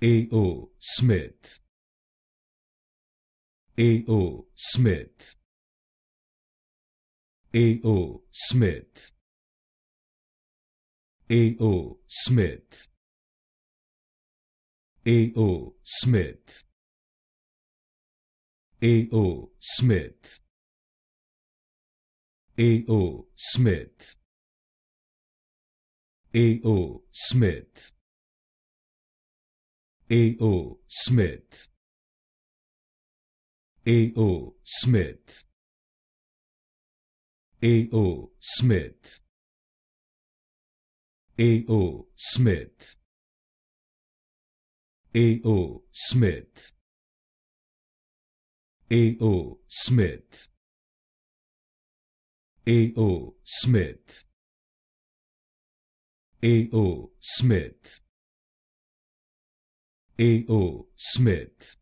A.O. Smith, A.O. Smith, A.O. Smith, A.O. Smith, A.O. Smith, A.O. Smith, A.O. Smith, A.O. Smith, A.O. Smith, A.O. Smith, A.O. Smith, A.O. Smith, A.O. Smith, A.O. Smith, A.O. Smith, A.O. Smith, A.O. Smith,